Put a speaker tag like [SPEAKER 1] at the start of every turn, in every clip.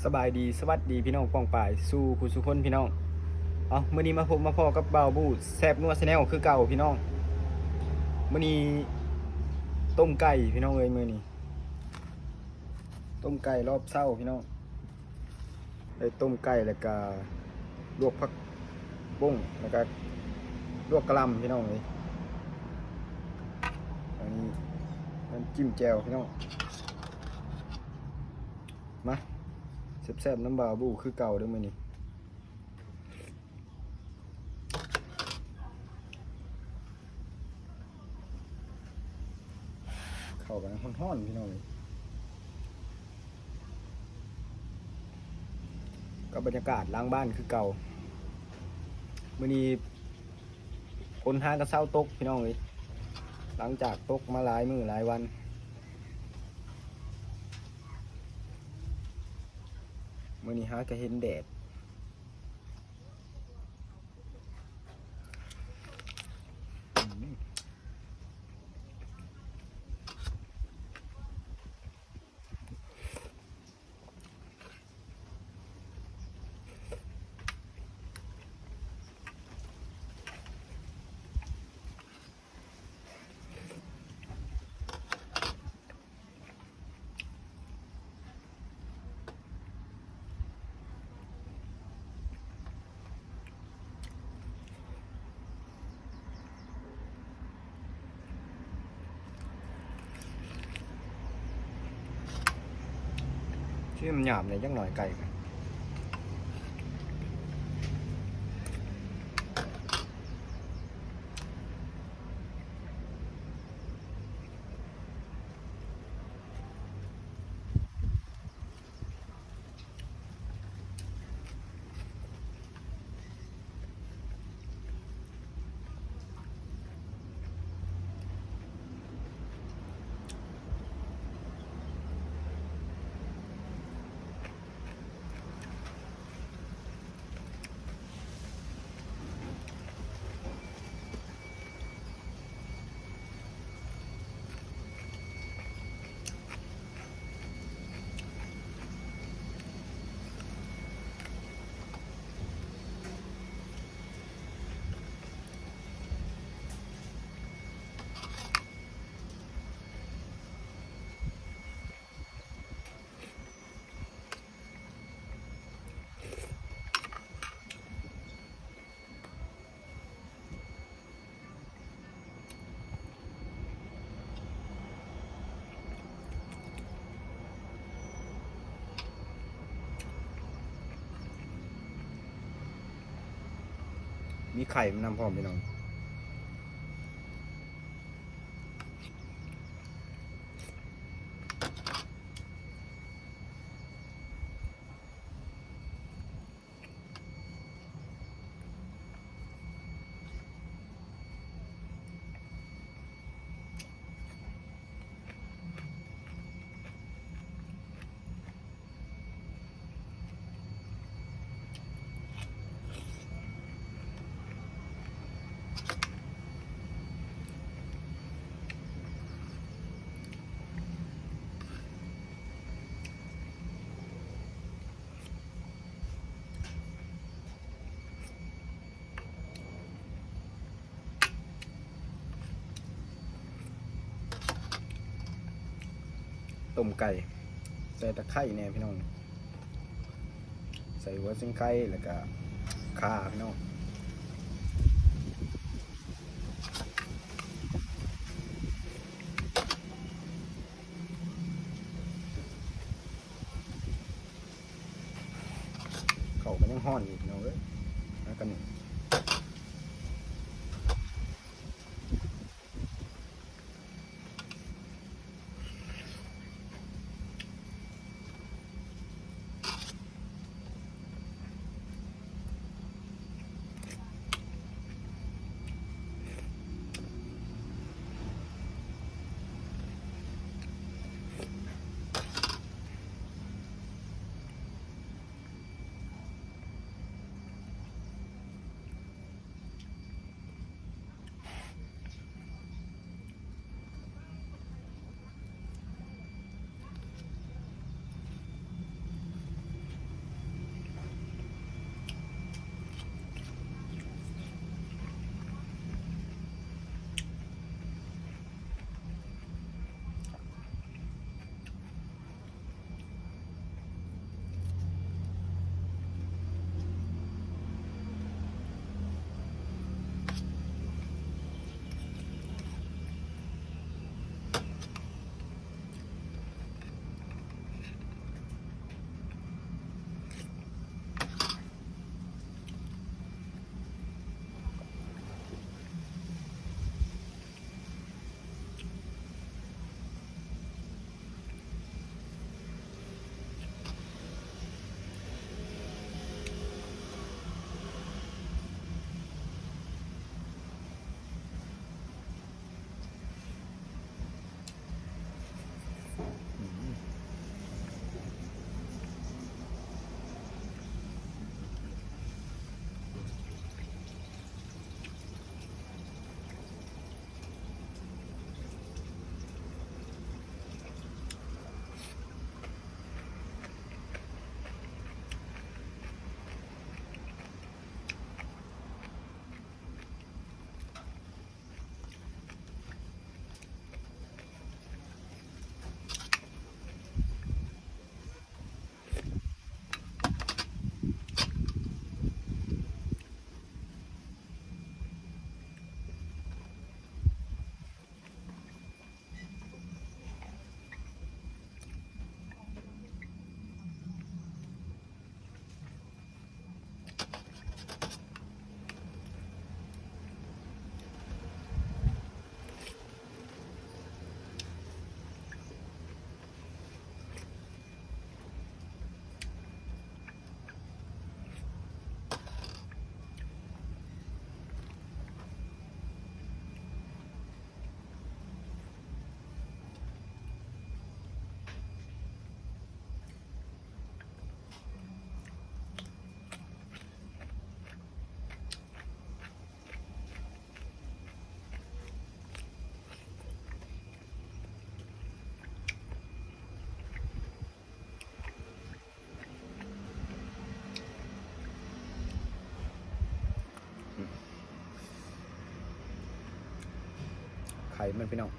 [SPEAKER 1] สบายดีสวัสดีพี่น้องป้องปายสู่ผู้สุคนพี่น้องมื้อนี้มาพบมาพอกับบ่าวบูแซ่บนัวแชนแนลคือเก่าพี่น้องมื้อนี้ต้มไก่พี่น้องเอ้ยมื้อนี้ต้มไก่รอบเช้าพี่น้องได้ต้มไก่แล้วก็ลวกผักบุ้งแล้วก็ลวกกะหล่ำพี่น้องเอ้ยอันนี้น้ำจิ้มแจ่วพี่น้องมาแซ่บๆน้ำบาบูคือเก่าเด้อมื้อนี้เข้ากันฮ้อนๆพี่น้องกับบรรยากาศล้างบ้านคือเก่ามื้อนี้ฝนหากระเช้าตกพี่น้องเอ้ยหลังจากตกมาหลายมื้อหลายวันมื้อนี้หาก็เห็นแดดที่มันหยาบเนี่ยจังหน่อยไก่กันมีไข่มันนำพร้อมพี่น้องต้มไก่ใส่ตะไคร้แน่พี่น้องใส่หัวซิงไก่แล้วก็ข่าพี่น้องเข้ากันยังฮ้อนอยู่พี่น้องเอ้ยแล้วกัน ข่มันพี่น้อง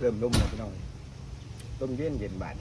[SPEAKER 1] เริ่มลมแล้วพี่น้องลมเย็นบาด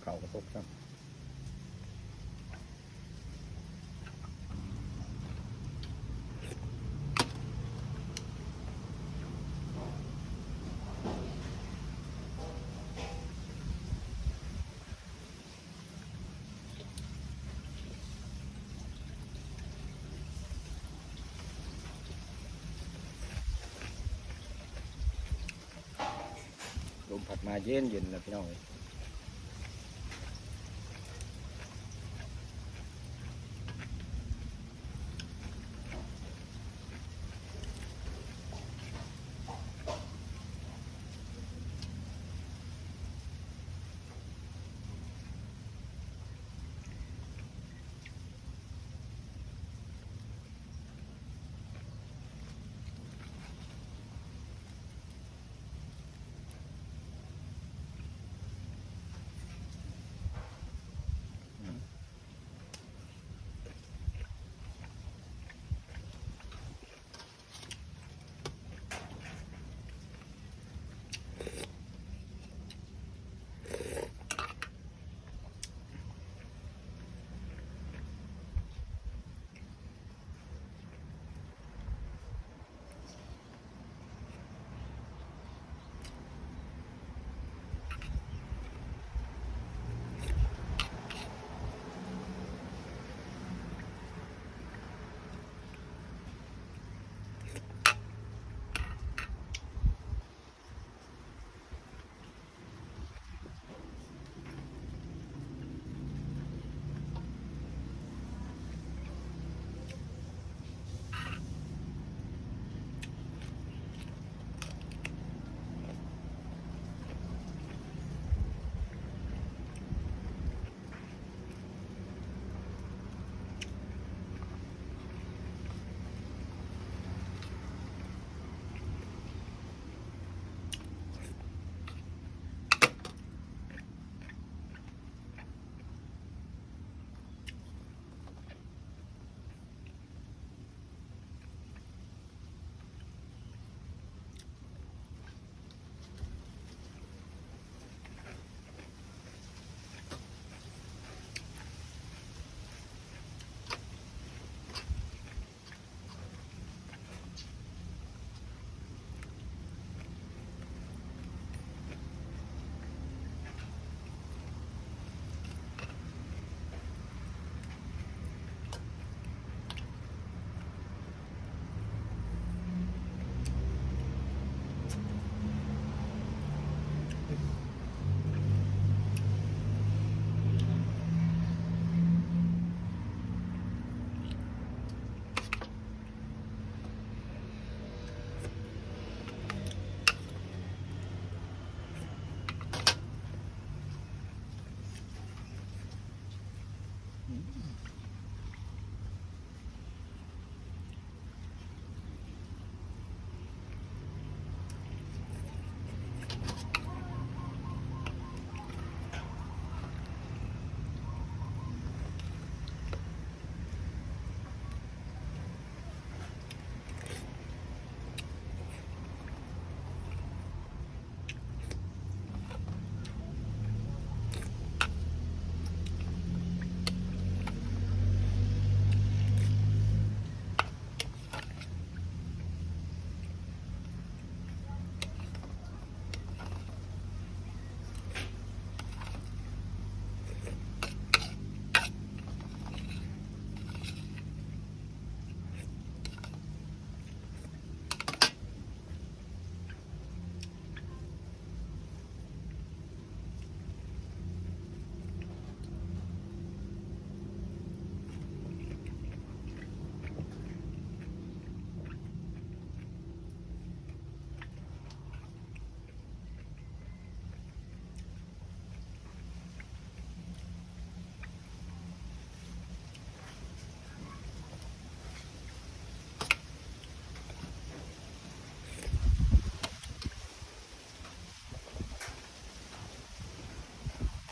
[SPEAKER 1] เขากระทบครับลมพัดมาเย็นแล้วพี่น้อง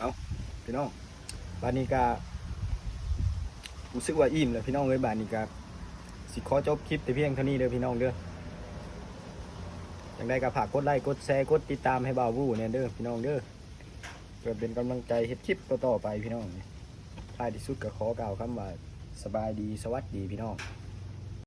[SPEAKER 1] เอาพี่น้องบานนี้ก็รู้สึกว่าอิ่มเลยพี่น้องเอ้ยบานนี้ก็สิขอจบคลิปแต่เพียงเท่านี้เด้อพี่น้องเด้ออย่างไรก็ฝากกดไลค์กดแชร์กดติดตามให้บ่าววูเนี่ยเด้อพี่น้องเด้อเพื่อเป็นกำลังใจเฮ็ดคลิปต่อๆไปพี่น้องท้ายที่สุดก็ขอกล่าวคำว่าสบายดีสวัสดีพี่น้อง